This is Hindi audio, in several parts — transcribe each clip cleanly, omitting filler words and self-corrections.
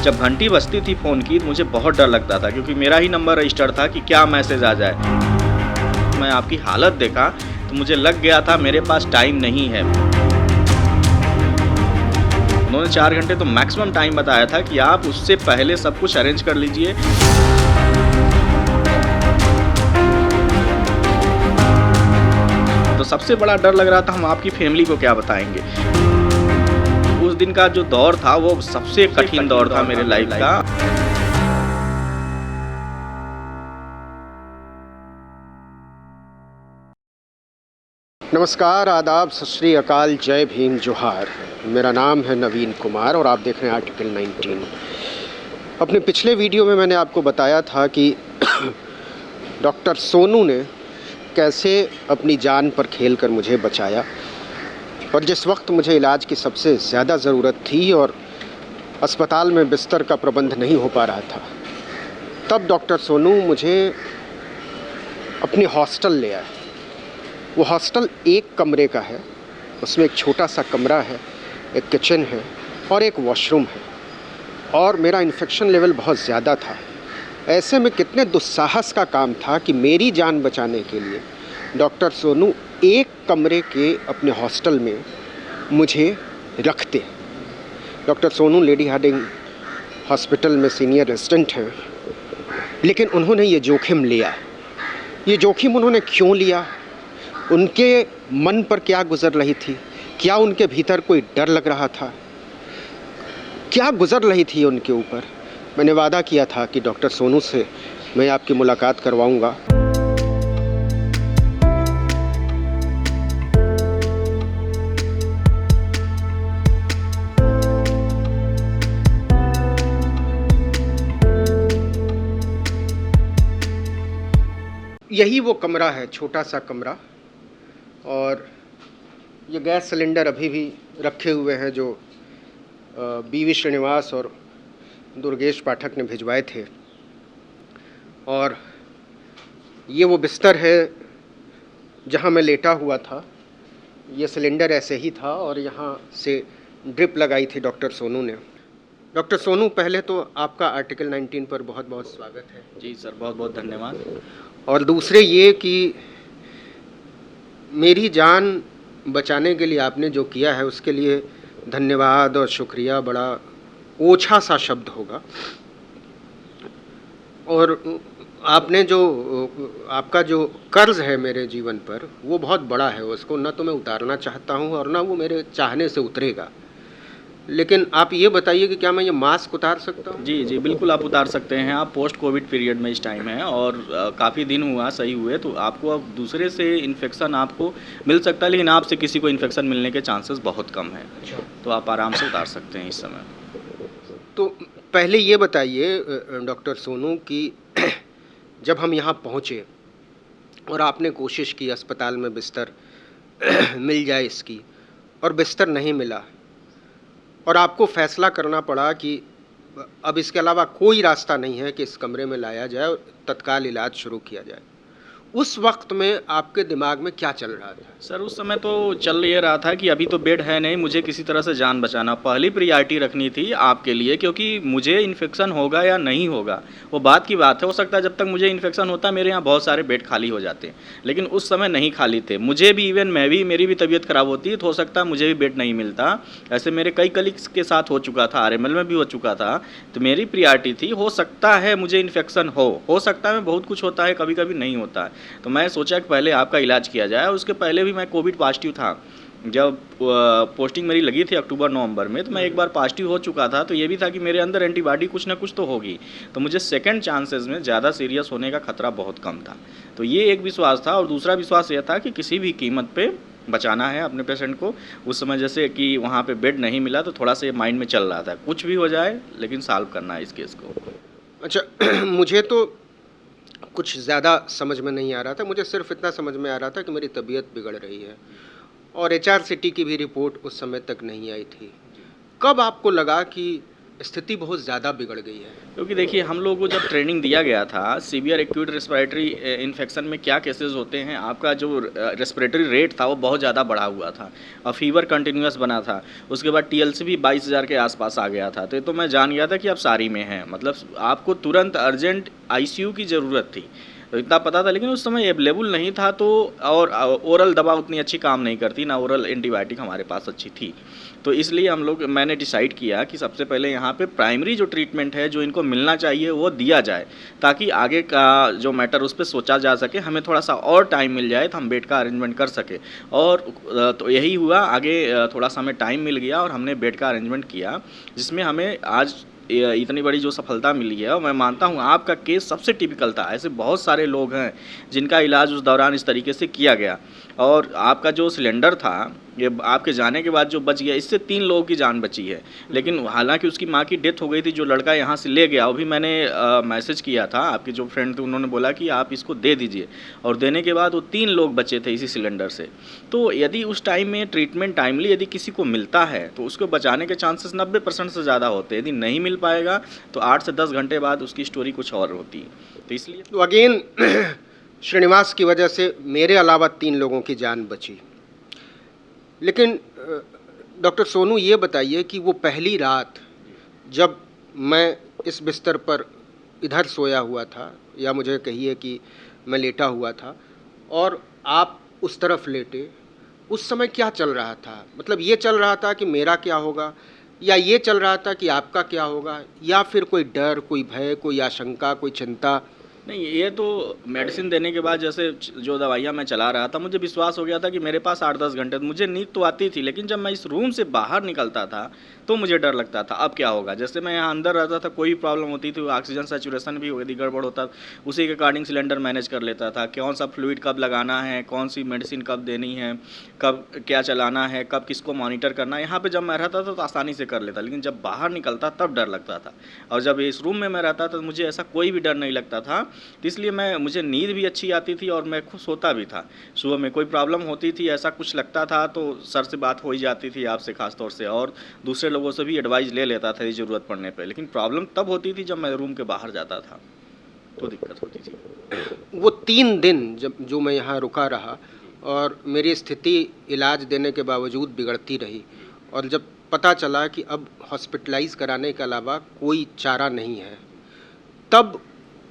जब घंटी बजती थी फ़ोन की, मुझे बहुत डर लगता था क्योंकि मेरा ही नंबर रजिस्टर्ड था कि क्या मैसेज आ जाए। मैं आपकी हालत देखा तो मुझे लग गया था मेरे पास टाइम नहीं है। उन्होंने 4 घंटे तो मैक्सिमम टाइम बताया था कि आप उससे पहले सब कुछ अरेंज कर लीजिए। तो सबसे बड़ा डर लग रहा था हम आपकी फैमिली को क्या बताएँगे। उस दिन का जो दौर था वो सबसे कठिन दौर था मेरे लाइफ का। नमस्कार, आदाब, सत श्री अकाल, जय भीम, जोहार। मेरा नाम है नवीन कुमार और आप देख रहे हैं आर्टिकल 19। अपने पिछले वीडियो में मैंने आपको बताया था कि डॉक्टर सोनू ने कैसे अपनी जान पर खेलकर मुझे बचाया और जिस वक्त मुझे इलाज की सबसे ज़्यादा ज़रूरत थी और अस्पताल में बिस्तर का प्रबंध नहीं हो पा रहा था, तब डॉक्टर सोनू मुझे अपने हॉस्टल ले आए। वो हॉस्टल एक कमरे का है, उसमें एक छोटा सा कमरा है, एक किचन है और एक वॉशरूम है और मेरा इन्फेक्शन लेवल बहुत ज़्यादा था। ऐसे में कितने दुस्साहस का काम था कि मेरी जान बचाने के लिए डॉक्टर सोनू एक कमरे के अपने हॉस्टल में मुझे रखते। Doctor Sonu Lady Hardinge hospital में सीनियर रेजिडेंट हैं, लेकिन उन्होंने ये जोखिम लिया। ये जोखिम उन्होंने क्यों लिया? उनके मन पर क्या गुजर रही थी? क्या उनके भीतर कोई डर लग रहा था? क्या गुजर रही थी उनके ऊपर? मैंने वादा किया था कि डॉक्टर सोनू से मैं आपकी मुलाकात करवाऊंगा। यही वो कमरा है, छोटा सा कमरा, और ये गैस सिलेंडर अभी भी रखे हुए हैं जो बीवी श्रीनिवास और दुर्गेश पाठक ने भिजवाए थे। और ये वो बिस्तर है जहाँ मैं लेटा हुआ था। ये सिलेंडर ऐसे ही था और यहाँ से ड्रिप लगाई थी डॉक्टर सोनू ने। डॉक्टर सोनू, पहले तो आपका आर्टिकल 19 पर बहुत बहुत स्वागत है। जी सर, बहुत बहुत धन्यवाद। और दूसरे ये कि मेरी जान बचाने के लिए आपने जो किया है उसके लिए धन्यवाद और शुक्रिया बड़ा ओछा सा शब्द होगा। और आपने जो आपका जो कर्ज़ है मेरे जीवन पर वो बहुत बड़ा है, उसको ना तो मैं उतारना चाहता हूँ और ना वो मेरे चाहने से उतरेगा। लेकिन आप ये बताइए कि क्या मैं ये मास्क उतार सकता हूँ? जी, जी, बिल्कुल आप उतार सकते हैं। आप पोस्ट कोविड पीरियड में इस टाइम हैं और काफ़ी दिन हुआ सही हुए, तो आपको अब दूसरे से इन्फेक्शन आपको मिल सकता है, लेकिन आपसे किसी को इन्फेक्शन मिलने के चांसेस बहुत कम हैं। तो आप आराम से उतार सकते हैं इस समय। तो पहले ये बताइए डॉक्टर सोनू कि जब हम यहाँ पहुँचे और आपने कोशिश की अस्पताल में बिस्तर मिल जाए इसकी, और बिस्तर नहीं मिला और आपको फैसला करना पड़ा कि अब इसके अलावा कोई रास्ता नहीं है कि इस कमरे में लाया जाए और तत्काल इलाज शुरू किया जाए, उस वक्त में आपके दिमाग में क्या चल रहा था? सर, उस समय तो चल ये रहा था कि अभी तो बेड है नहीं, मुझे किसी तरह से जान बचाना। पहली प्रायोरिटी रखनी थी आपके लिए, क्योंकि मुझे इन्फेक्शन होगा या नहीं होगा वो बात की बात है। हो सकता है जब तक मुझे इन्फेक्शन होता मेरे यहाँ बहुत सारे बेड खाली हो जाते, लेकिन उस समय नहीं खाली थे। मुझे भी मेरी भी तबीयत ख़राब होती तो हो सकता है मुझे भी बेड नहीं मिलता। ऐसे मेरे कई कलीग्स के साथ हो चुका था, आरएमएल में भी हो चुका था। तो मेरी प्रायोरिटी थी, हो सकता है मुझे इन्फेक्शन हो सकता है बहुत कुछ होता है, कभी कभी नहीं होता है। तो मैं सोचा कि पहले आपका इलाज किया जाए। उसके पहले भी मैं कोविड पॉजिटिव था। जब पोस्टिंग मेरी लगी थी अक्टूबर-नवंबर में, तो मैं एक बार पॉजिटिव हो चुका था। तो ये भी था कि मेरे अंदर एंटीबॉडी कुछ ना कुछ तो होगी, तो मुझे सेकंड चांसेस में ज़्यादा सीरियस होने का खतरा बहुत कम था। तो ये एक विश्वास था और दूसरा विश्वास यह था कि किसी भी कीमत पे बचाना है अपने पेशेंट को। उस समय जैसे कि वहाँ पे बेड नहीं मिला तो थोड़ा सा ये माइंड में चल रहा था, कुछ भी हो जाए लेकिन सॉल्व करना है इस केस को। अच्छा, मुझे तो कुछ ज़्यादा समझ में नहीं आ रहा था। मुझे सिर्फ इतना समझ में आ रहा था कि मेरी तबीयत बिगड़ रही है और एचआरसीटी की भी रिपोर्ट उस समय तक नहीं आई थी। कब आपको लगा कि स्थिति बहुत ज़्यादा बिगड़ गई है? क्योंकि देखिए हम लोग को जब ट्रेनिंग दिया गया था सीवियर एक्यूट रेस्पिरेटरी इन्फेक्शन में क्या केसेस होते हैं, आपका जो रेस्पिरेटरी रेट था वो बहुत ज़्यादा बढ़ा हुआ था और फीवर कंटिन्यूस बना था। उसके बाद टीएलसी भी 22,000 के आसपास आ गया था। तो ये तो मैं जान गया था कि आप सारी में हैं, मतलब आपको तुरंत अर्जेंट आईसीयू की ज़रूरत थी। तो इतना पता था, लेकिन उस समय अवेलेबल नहीं था। तो और ओरल दवा उतनी अच्छी काम नहीं करती, ना ओरल एंटीबायोटिक हमारे पास अच्छी थी। तो इसलिए मैंने डिसाइड किया कि सबसे पहले यहाँ पे प्राइमरी जो ट्रीटमेंट है जो इनको मिलना चाहिए वो दिया जाए, ताकि आगे का जो मैटर उस पर सोचा जा सके, हमें थोड़ा सा और टाइम मिल जाए तो हम बेड का अरेंजमेंट कर सके। और तो यही हुआ, आगे थोड़ा सा हमें टाइम मिल गया और हमने बेड का अरेंजमेंट किया, जिसमें हमें आज इतनी बड़ी जो सफलता मिली है। और मैं मानता हूँ आपका केस सबसे टिपिकल था। ऐसे बहुत सारे लोग हैं जिनका इलाज उस दौरान इस तरीके से किया गया, और आपका जो सिलेंडर था ये आपके जाने के बाद जो बच गया, इससे 3 लोगों की जान बची है। लेकिन हालांकि उसकी माँ की डेथ हो गई थी, जो लड़का यहाँ से ले गया, वो भी मैंने मैसेज किया था, आपके जो फ्रेंड थे उन्होंने बोला कि आप इसको दे दीजिए, और देने के बाद वो 3 लोग बचे थे इसी सिलेंडर से। तो यदि उस टाइम में ट्रीटमेंट टाइमली यदि किसी को मिलता है तो उसको बचाने के चांसेस 90% से ज़्यादा होते हैं। यदि नहीं मिल पाएगा तो 8 से 10 घंटे बाद उसकी स्टोरी कुछ और होती है। तो इसलिए तो अगेन श्रीनिवास की वजह से मेरे अलावा 3 लोगों की जान बची। लेकिन डॉक्टर सोनू ये बताइए कि वो पहली रात जब मैं इस बिस्तर पर इधर सोया हुआ था, या मुझे कहिए कि मैं लेटा हुआ था और आप उस तरफ लेटे, उस समय क्या चल रहा था? मतलब ये चल रहा था कि मेरा क्या होगा, या ये चल रहा था कि आपका क्या होगा, या फिर कोई डर, कोई भय, कोई आशंका, कोई चिंता? नहीं, ये तो मेडिसिन देने के बाद जैसे जो दवाइयाँ मैं चला रहा था, मुझे विश्वास हो गया था कि मेरे पास 8-10 घंटे, मुझे नींद तो आती थी, लेकिन जब मैं इस रूम से बाहर निकलता था तो मुझे डर लगता था अब क्या होगा। जैसे मैं यहाँ अंदर रहता था, कोई प्रॉब्लम होती थी, ऑक्सीजन सैचुरेशन भी यदि गड़बड़ होता, उसी के अकॉर्डिंग सिलेंडर मैनेज कर लेता था, कौन सा फ्लूइड कब लगाना है, कौन सी मेडिसिन कब देनी है, कब क्या चलाना है, कब किसको मॉनिटर करना है। यहाँ पर जब मैं रहता था तो आसानी से कर लेता, लेकिन जब बाहर निकलता तब डर लगता था। और जब इस रूम में मैं रहता था तो मुझे ऐसा कोई भी डर नहीं लगता था। तो इसलिए मुझे नींद भी अच्छी आती थी और मैं खुद सोता भी था। सुबह में कोई प्रॉब्लम होती थी, ऐसा कुछ लगता था तो सर से बात हो ही जाती थी, आपसे खास तौर से, और दूसरे लोगों से भी एडवाइस ले लेता था ज़रूरत पड़ने पे। लेकिन प्रॉब्लम तब होती थी जब मैं रूम के बाहर जाता था, तो दिक्कत होती थी। वो 3 दिन जो मैं यहाँ रुका रहा और मेरी स्थिति इलाज देने के बावजूद बिगड़ती रही, और जब पता चला कि अब हॉस्पिटलाइज कराने के अलावा कोई चारा नहीं है, तब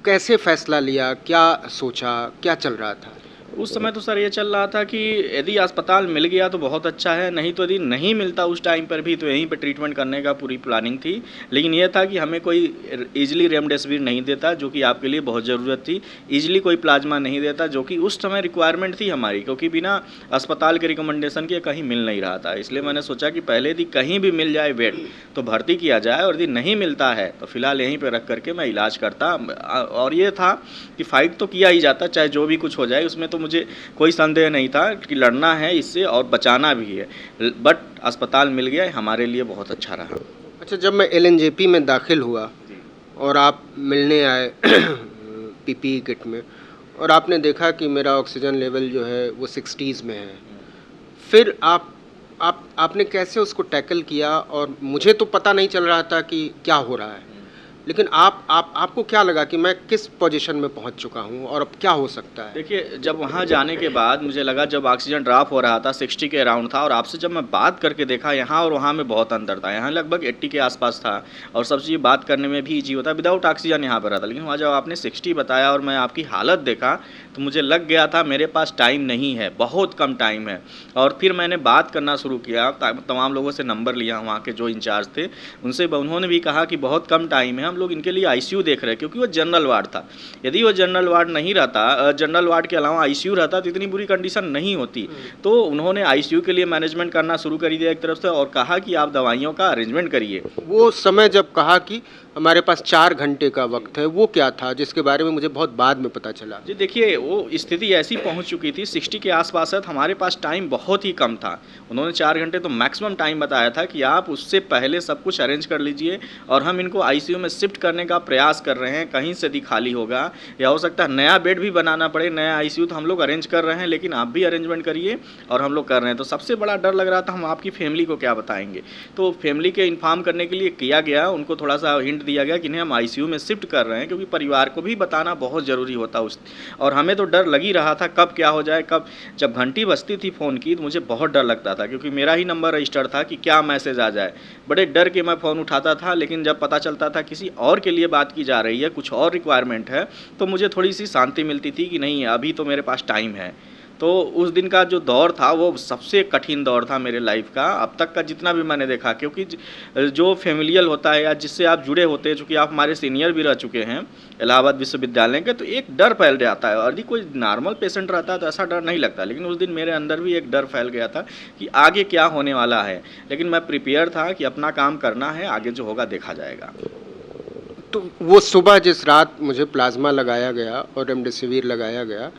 कैसे फैसला लिया, क्या सोचा, क्या चल रहा था? उस समय तो सर ये चल रहा था कि यदि अस्पताल मिल गया तो बहुत अच्छा है, नहीं तो यदि नहीं मिलता उस टाइम पर भी तो यहीं पे ट्रीटमेंट करने का पूरी प्लानिंग थी। लेकिन ये था कि हमें कोई ईजिली रेमडेसिविर नहीं देता, जो कि आपके लिए बहुत ज़रूरत थी, ईजिली कोई प्लाज्मा नहीं देता, जो कि उस समय रिक्वायरमेंट थी हमारी, क्योंकि बिना अस्पताल के रिकमेंडेशन के कहीं मिल नहीं रहा था। इसलिए मैंने सोचा कि पहले यदि कहीं भी मिल जाए बेड तो भर्ती किया जाए, और यदि नहीं मिलता है तो फिलहाल यहीं पर रख करके मैं इलाज करता। और ये था कि फ़ाइट तो किया ही जाता, चाहे जो भी कुछ हो जाए, उसमें तो मुझे कोई संदेह नहीं था कि लड़ना है इससे और बचाना भी है। बट अस्पताल मिल गया, हमारे लिए बहुत अच्छा रहा। अच्छा, जब मैं एलएनजेपी में दाखिल हुआ और आप मिलने आए पीपीई किट में, और आपने देखा कि मेरा ऑक्सीजन लेवल जो है वो 60s में है, फिर आपने कैसे उसको टैकल किया? और मुझे तो पता नहीं चल रहा था कि क्या हो रहा है, लेकिन आपको क्या लगा कि मैं किस पोजीशन में पहुंच चुका हूं और अब क्या हो सकता है? देखिए, जब वहाँ जाने के बाद मुझे लगा, जब ऑक्सीजन ड्रॉप हो रहा था 60 के अराउंड था, और आपसे जब मैं बात करके देखा, यहाँ और वहाँ में बहुत अंतर था। यहाँ लगभग 80 के आसपास था और सब चीज़ बात करने में भी ईजी होता, विदाउट ऑक्सीजन यहाँ पर रहा था। लेकिन वहाँ जब आपने 60 बताया और मैं आपकी हालत देखा तो मुझे लग गया था मेरे पास टाइम नहीं है, बहुत कम टाइम है। और फिर मैंने बात करना शुरू किया, तमाम लोगों से नंबर लिया, वहाँ के जो इंचार्ज थे उनसे, उन्होंने भी कहा कि बहुत कम टाइम है, हम लोग इनके लिए आईसीयू देख रहे हैं, क्योंकि वो जनरल वार्ड था। यदि वो जनरल वार्ड नहीं रहता, जनरल वार्ड के अलावा आईसीयू रहता तो इतनी बुरी कंडीशन नहीं होती। तो उन्होंने आईसीयू के लिए मैनेजमेंट करना शुरू कर दिया एक तरफ से, और कहा कि आप दवाइयों का अरेंजमेंट करिए। वो समय जब कहा कि हमारे पास 4 घंटे का वक्त है, वो क्या था जिसके बारे में मुझे बहुत बाद में पता चला? जी देखिए, वो स्थिति ऐसी पहुंच चुकी थी 60 के आसपास है, तो हमारे पास टाइम बहुत ही कम था। उन्होंने 4 घंटे तो मैक्सिमम टाइम बताया था कि आप उससे पहले सब कुछ अरेंज कर लीजिए और हम इनको आईसीयू में शिफ्ट करने का प्रयास कर रहे हैं, कहीं से भी खाली होगा या हो सकता है नया बेड भी बनाना पड़े, नया आईसीयू तो हम लोग अरेंज कर रहे हैं, लेकिन आप भी अरेंजमेंट करिए और हम लोग कर रहे हैं। तो सबसे बड़ा डर लग रहा था हम आपकी फैमिली को क्या बताएँगे। तो फैमिली के इन्फॉर्म करने के लिए किया गया, उनको थोड़ा-सा हिंट दिया गया कि इन्हें हम आईसीयू में शिफ्ट कर रहे हैं, क्योंकि परिवार को भी बताना बहुत ज़रूरी होता उस। और हमें तो डर लग ही रहा था कब क्या हो जाए, कब जब घंटी बजती थी फ़ोन की तो मुझे बहुत डर लगता था, क्योंकि मेरा ही नंबर रजिस्टर था कि क्या मैसेज आ जाए। बड़े डर के मैं फ़ोन उठाता था, लेकिन जब पता चलता था किसी और के लिए बात की जा रही है, कुछ और रिक्वायरमेंट है, तो मुझे थोड़ी-सी शांति मिलती थी कि नहीं, अभी तो मेरे पास टाइम है। तो उस दिन का जो दौर था वो सबसे कठिन दौर था मेरे लाइफ का, अब तक का जितना भी मैंने देखा, क्योंकि जो फ़ैमिलियल होता है या जिससे आप जुड़े होते हैं, चूँकि आप हमारे सीनियर भी रह चुके हैं इलाहाबाद विश्वविद्यालय के, तो एक डर फैल जाता है। और यदि कोई नॉर्मल पेशेंट रहता है तो ऐसा डर नहीं लगता, लेकिन उस दिन मेरे अंदर भी एक डर फैल गया था कि आगे क्या होने वाला है। लेकिन मैं प्रिपेयर था कि अपना काम करना है, आगे जो होगा देखा जाएगा। तो वो सुबह जिस रात मुझे प्लाज़्मा लगाया गया और रेमडेसिविर लगाया गया,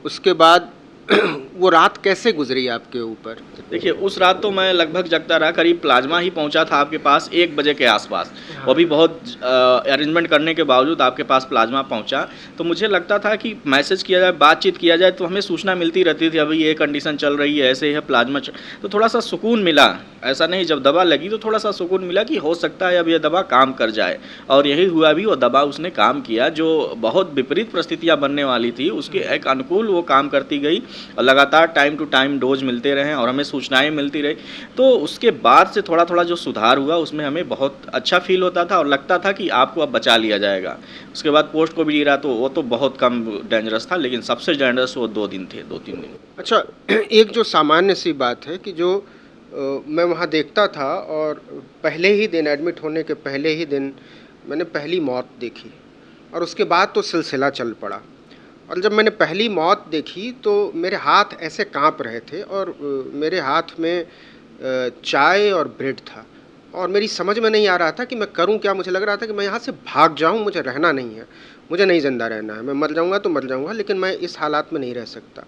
उसके बाद वो रात कैसे गुज़री आपके ऊपर? देखिए, उस रात तो मैं लगभग जगता रहा, करीब प्लाज़्मा ही पहुंचा था आपके पास 1 बजे के आसपास। वो भी बहुत अरेंजमेंट करने के बावजूद आपके पास प्लाज़्मा पहुंचा। तो मुझे लगता था कि मैसेज किया जाए, बातचीत किया जाए, तो हमें सूचना मिलती रहती थी, अभी ये कंडीशन चल रही है, ऐसे है प्लाज़्मा तो थोड़ा-सा सुकून मिला। ऐसा नहीं, जब दवा लगी तो थोड़ा-सा सुकून मिला कि हो सकता है अब ये दवा काम कर जाए। और यही हुआ भी, वो दवा उसने काम किया। जो बहुत विपरीत परिस्थितियाँ बनने वाली थी, उसके एक अनुकूल वो काम करती गई। और लगातार टाइम टू टाइम डोज मिलते रहे और हमें सूचनाएं मिलती रही। तो उसके बाद से थोड़ा थोड़ा जो सुधार हुआ, उसमें हमें बहुत अच्छा फील होता था और लगता था कि आपको अब बचा लिया जाएगा। उसके बाद पोस्ट कोविड इरा तो वो तो बहुत कम डेंजरस था, लेकिन सबसे डेंजरस वो 2 दिन थे, 2-3 दिन। अच्छा, एक जो सामान्य सी बात है कि जो मैं वहाँ देखता था और पहले ही दिन एडमिट होने के पहले ही दिन मैंने पहली मौत देखी और उसके बाद तो सिलसिला चल पड़ा। और जब मैंने पहली मौत देखी तो मेरे हाथ ऐसे काँप रहे थे और मेरे हाथ में चाय और ब्रेड था और मेरी समझ में नहीं आ रहा था कि मैं करूं क्या। मुझे लग रहा था कि मैं यहाँ से भाग जाऊं, मुझे रहना नहीं है, मुझे नहीं ज़िंदा रहना है, मैं मर जाऊंगा तो मर जाऊंगा, लेकिन मैं इस हालात में नहीं रह सकता।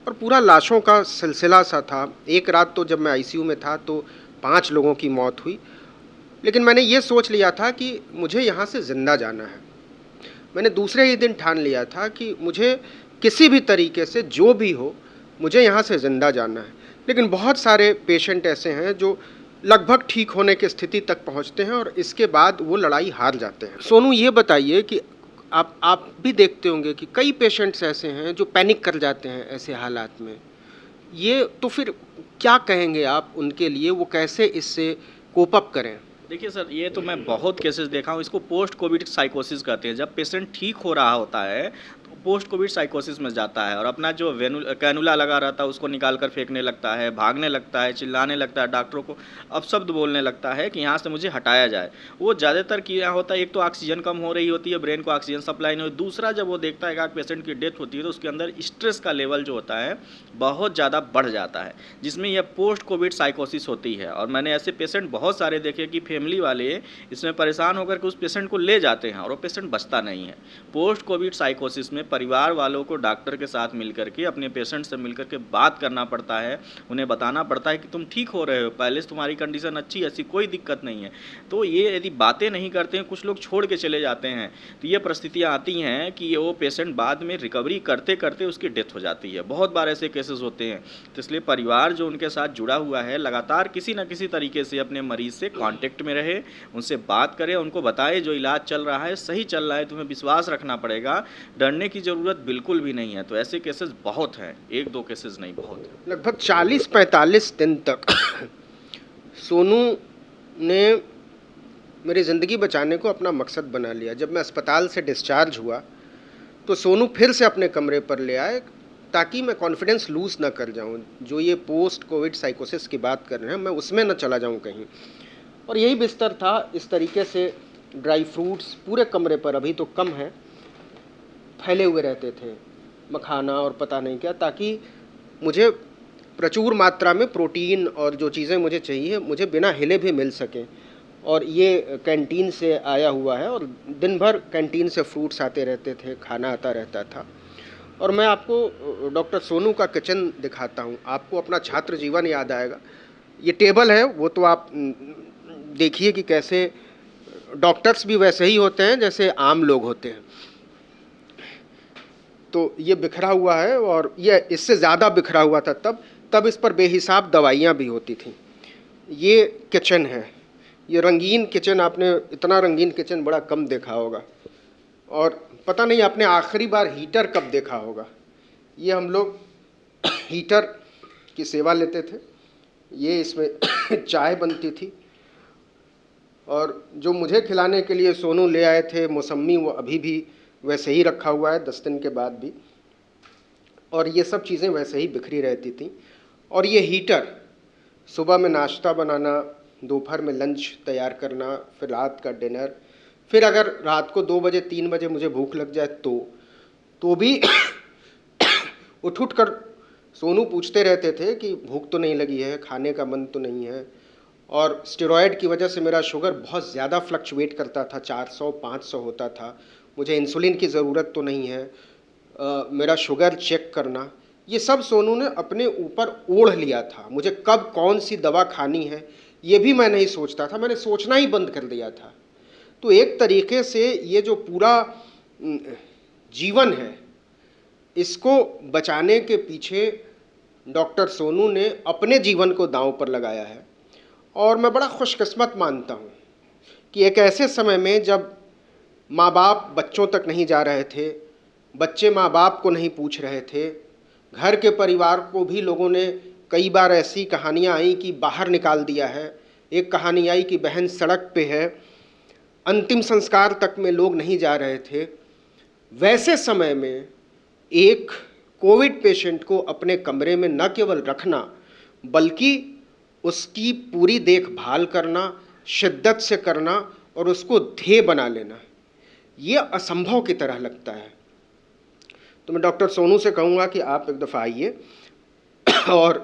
और पूरा लाशों का सिलसिला सा था। एक रात तो जब मैं आईसीयू में था तो 5 लोगों की मौत हुई, लेकिन मैंने ये सोच लिया था कि मुझे यहाँ से ज़िंदा जाना है। मैंने दूसरे ही दिन ठान लिया था कि मुझे किसी भी तरीके से जो भी हो, मुझे यहाँ से ज़िंदा जाना है। लेकिन बहुत सारे पेशेंट ऐसे हैं जो लगभग ठीक होने की स्थिति तक पहुँचते हैं और इसके बाद वो लड़ाई हार जाते हैं। सोनू, ये बताइए कि आप भी देखते होंगे कि कई पेशेंट्स ऐसे हैं जो पैनिक कर जाते हैं ऐसे हालात में। ये तो फिर क्या कहेंगे आप उनके लिए, वो कैसे इससे कोप अप करें? देखिए सर, ये तो मैं बहुत केसेस देखा हूँ, इसको पोस्ट कोविड साइकोसिस कहते हैं। जब पेशेंट ठीक हो रहा होता है तो पोस्ट कोविड साइकोसिस में जाता है और अपना जो कैनुला लगा रहता है उसको निकाल कर फेंकने लगता है, भागने लगता है, चिल्लाने लगता है, डॉक्टरों को अपशब्द बोलने लगता है कि यहाँ से मुझे हटाया जाए। वो ज़्यादातर क्या होता है, एक तो ऑक्सीजन कम हो रही होती है, ब्रेन को ऑक्सीजन सप्लाई नहीं होती। दूसरा, जब वो देखता है कि पेशेंट की डेथ होती है तो उसके अंदर स्ट्रेस का लेवल जो होता है बहुत ज़्यादा बढ़ जाता है, जिसमें यह पोस्ट कोविड साइकोसिस होती है। और मैंने ऐसे पेशेंट बहुत सारे देखे कि फैमिली वाले इसमें परेशान होकर के उस पेशेंट को ले जाते हैं और वो पेशेंट बचता नहीं है। पोस्ट कोविड साइकोसिस में परिवार वालों को डॉक्टर के साथ मिलकर के, अपने पेशेंट से मिलकर के बात करना पड़ता है, उन्हें बताना पड़ता है कि तुम ठीक हो रहे हो, पहले से तुम्हारी कंडीशन अच्छी है, ऐसी कोई दिक्कत नहीं है। तो ये यदि बातें नहीं करते हैं, कुछ लोग छोड़ के चले जाते हैं, तो ये परिस्थितियाँ आती हैं कि वो पेशेंट बाद में रिकवरी करते करते उसकी डेथ हो जाती है। बहुत बार ऐसे केसेस होते हैं। तो इसलिए परिवार जो उनके साथ जुड़ा हुआ है, लगातार किसी न किसी तरीके से अपने मरीज से कांटेक्ट में रहे, उनसे बात करें, उनको बताएं जो इलाज चल रहा है सही चल रहा है, तुम्हें विश्वास रखना पड़ेगा, डरने की ज़रूरत बिल्कुल भी नहीं है। तो ऐसे केसेस बहुत हैं, 1-2 केसेस नहीं, बहुत हैं। लगभग 40-45 दिन तक सोनू ने मेरी ज़िंदगी बचाने को अपना मकसद बना लिया। जब मैं अस्पताल से डिस्चार्ज हुआ तो सोनू फिर से अपने कमरे पर ले आए ताकि मैं कॉन्फिडेंस लूज़ ना कर जाऊं। जो ये पोस्ट कोविड साइकोसिस की बात कर रहे हैं, मैं उसमें ना चला जाऊं कहीं। और यही बिस्तर था, इस तरीके से ड्राई फ्रूट्स पूरे कमरे पर, अभी तो कम है, फैले हुए रहते थे, मखाना और पता नहीं क्या, ताकि मुझे प्रचुर मात्रा में प्रोटीन और जो चीज़ें मुझे चाहिए मुझे बिना हिले भी मिल सकें। और ये कैंटीन से आया हुआ है और दिन भर कैंटीन से फ्रूट्स आते रहते थे, खाना आता रहता था। और मैं आपको डॉक्टर सोनू का किचन दिखाता हूँ, आपको अपना छात्र जीवन याद आएगा। ये टेबल है, वो तो आप देखिए कि कैसे डॉक्टर्स भी वैसे ही होते हैं जैसे आम लोग होते हैं। तो ये बिखरा हुआ है और ये इससे ज़्यादा बिखरा हुआ था तब इस पर बेहिसाब दवाइयाँ भी होती थीं। ये किचन है, ये रंगीन किचन, आपने इतना रंगीन किचन बड़ा कम देखा होगा। और पता नहीं आपने आखिरी बार हीटर कब देखा होगा। ये हम लोग हीटर की सेवा लेते थे, ये इसमें चाय बनती थी। और जो मुझे खिलाने के लिए सोनू ले आए थे मौसम्मी, वो अभी भी वैसे ही रखा हुआ है 10 दिन के बाद भी। और ये सब चीज़ें वैसे ही बिखरी रहती थी। और ये हीटर सुबह में नाश्ता बनाना, दोपहर में लंच तैयार करना, फिर रात का डिनर, फिर अगर रात को 2 बजे 3 बजे मुझे भूख लग जाए तो भी उठ कर सोनू पूछते रहते थे कि भूख तो नहीं लगी है, खाने का मन तो नहीं है। और स्टेरॉयड की वजह से मेरा शुगर बहुत ज़्यादा फ्लक्चुएट करता था, 400-500 होता था। मुझे इंसुलिन की ज़रूरत तो नहीं है, मेरा शुगर चेक करना, ये सब सोनू ने अपने ऊपर ओढ़ लिया था। मुझे कब कौन सी दवा खानी है ये भी मैं नहीं सोचता था, मैंने सोचना ही बंद कर दिया था। तो एक तरीके से ये जो पूरा जीवन है, इसको बचाने के पीछे डॉक्टर सोनू ने अपने जीवन को दांव पर लगाया है। और मैं बड़ा खुशकिस्मत मानता हूँ कि एक ऐसे समय में जब माँ बाप बच्चों तक नहीं जा रहे थे, बच्चे माँ बाप को नहीं पूछ रहे थे, घर के परिवार को भी लोगों ने कई बार ऐसी कहानियाँ आई कि बाहर निकाल दिया है। एक कहानी आई कि बहन सड़क पे है, अंतिम संस्कार तक में लोग नहीं जा रहे थे। वैसे समय में एक कोविड पेशेंट को अपने कमरे में न केवल रखना बल्कि उसकी पूरी देखभाल करना, शिद्दत से करना और उसको ध्येय बना लेना, ये असंभव की तरह लगता है। तो मैं डॉक्टर सोनू से कहूँगा कि आप एक दफ़ा आइए। और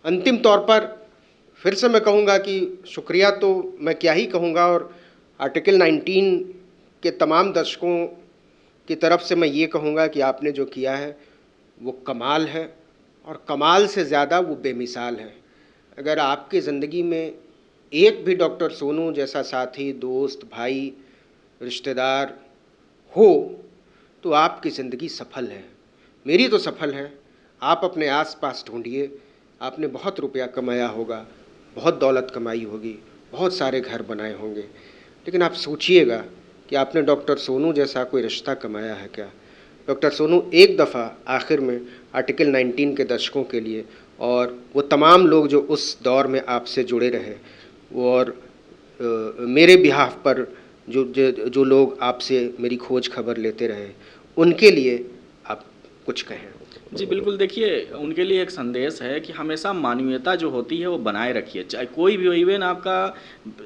अंतिम तौर पर फिर से मैं कहूँगा कि शुक्रिया तो मैं क्या ही कहूँगा, और आर्टिकल 19 के तमाम दर्शकों की तरफ से मैं ये कहूँगा कि आपने जो किया है वो कमाल है, और कमाल से ज़्यादा वो बेमिसाल है। अगर आपकी ज़िंदगी में एक भी डॉक्टर सोनू जैसा साथी, दोस्त, भाई, रिश्तेदार हो तो आपकी ज़िंदगी सफल है। मेरी तो सफल है। आप अपने आसपास ढूंढिए, आपने बहुत रुपया कमाया होगा, बहुत दौलत कमाई होगी, बहुत सारे घर बनाए होंगे, लेकिन आप सोचिएगा कि आपने डॉक्टर सोनू जैसा कोई रिश्ता कमाया है क्या। डॉक्टर सोनू एक दफ़ा आखिर में आर्टिकल 19 के दर्शकों के लिए और वो तमाम लोग जो उस दौर में आपसे जुड़े रहे, वो और मेरे बिहाफ पर जो लोग आपसे मेरी खोज खबर लेते रहे, उनके लिए आप कुछ कहें। जी बिल्कुल, देखिए उनके लिए एक संदेश है कि हमेशा मानवीयता जो होती है वो बनाए रखिए, चाहे कोई भी हो। इवन आपका,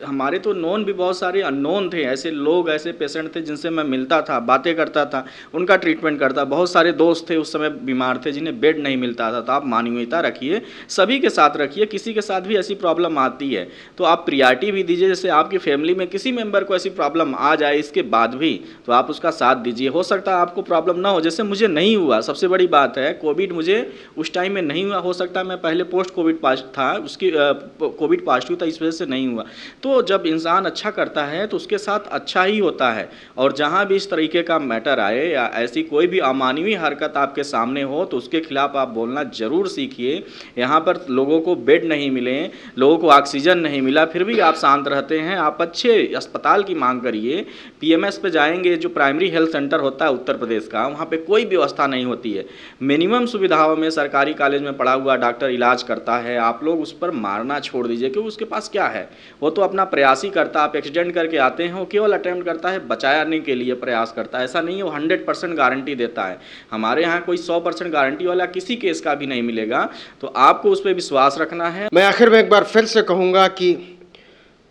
हमारे तो नोन भी बहुत सारे अननोन थे, ऐसे लोग, ऐसे पेशेंट थे जिनसे मैं मिलता था, बातें करता था, उनका ट्रीटमेंट करता। बहुत सारे दोस्त थे उस समय बीमार थे जिन्हें बेड नहीं मिलता था। तो आप मानवीयता रखिए, सभी के साथ रखिए। किसी के साथ भी ऐसी प्रॉब्लम आती है तो आप प्रियॉरिटी भी दीजिए। जैसे आपकी फैमिली में किसी मेंबर को ऐसी प्रॉब्लम आ जाए इसके बाद भी, तो आप उसका साथ दीजिए। हो सकता है आपको प्रॉब्लम ना हो, जैसे मुझे नहीं हुआ, सबसे बड़ी बात है कोविड मुझे उस टाइम में नहीं हुआ। हो सकता है मैं पहले पोस्ट कोविड पास था, उसकी कोविड पॉजिटिव था, इस वजह से नहीं हुआ। तो जब इंसान अच्छा करता है तो उसके साथ अच्छा ही होता है। और जहाँ भी इस तरीके का मैटर आए या ऐसी कोई भी अमानवीय हरकत आपके सामने हो तो उसके खिलाफ आप बोलना जरूर सीखिए। यहाँ पर लोगों को बेड नहीं मिले, लोगों को ऑक्सीजन नहीं मिला, फिर भी आप शांत रहते हैं। आप अच्छे अस्पताल की मांग करिए। पीएमएस पे जाएंगे, जो प्राइमरी हेल्थ सेंटर होता है उत्तर प्रदेश का, वहाँ पे कोई व्यवस्था नहीं होती है। मिनिमम सुविधाओं में सरकारी कॉलेज में पढ़ा हुआ डॉक्टर इलाज करता है। आप लोग उस पर मारना छोड़ दीजिए, क्योंकि उसके पास क्या है, वो तो अपना प्रयास ही करता। आप एक्सीडेंट करके आते हैं, वो केवल अटेम्प्ट करता है, बचाने के लिए प्रयास करता है। ऐसा नहीं है वो 100% गारंटी देता है। हमारे यहाँ कोई 100% गारंटी वाला किसी केस का भी नहीं मिलेगा। तो आपको उस पर विश्वास रखना है। मैं आखिर में एक बार फिर से कहूँगा कि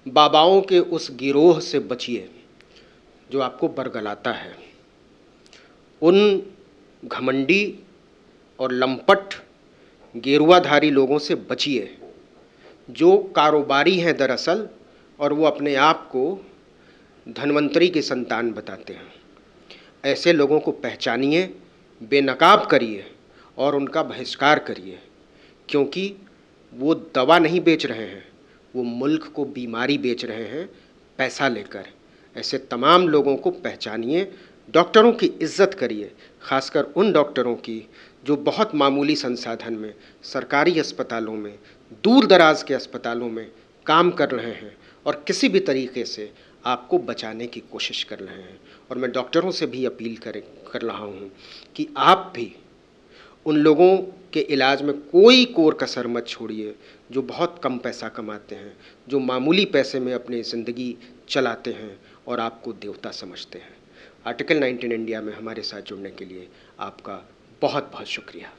बाबाओं के उस गिरोह से बचिए जो आपको बरगलाता है। उन घमंडी और लंपट गेरुआधारी लोगों से बचिए जो कारोबारी हैं दरअसल, और वो अपने आप को धन्वंतरी के संतान बताते हैं। ऐसे लोगों को पहचानिए, बेनकाब करिए और उनका बहिष्कार करिए, क्योंकि वो दवा नहीं बेच रहे हैं, वो मुल्क को बीमारी बेच रहे हैं पैसा लेकर। ऐसे तमाम लोगों को पहचानिए, डॉक्टरों की इज्जत करिए, खासकर उन डॉक्टरों की जो बहुत मामूली संसाधन में सरकारी अस्पतालों में, दूर दराज के अस्पतालों में काम कर रहे हैं और किसी भी तरीके से आपको बचाने की कोशिश कर रहे हैं। और मैं डॉक्टरों से भी अपील कर रहा हूँ कि आप भी उन लोगों के इलाज में कोई कोर कसर मत छोड़िए जो बहुत कम पैसा कमाते हैं, जो मामूली पैसे में अपनी ज़िंदगी चलाते हैं और आपको देवता समझते हैं। आर्टिकल 19 इंडिया में हमारे साथ जुड़ने के लिए आपका बहुत बहुत शुक्रिया।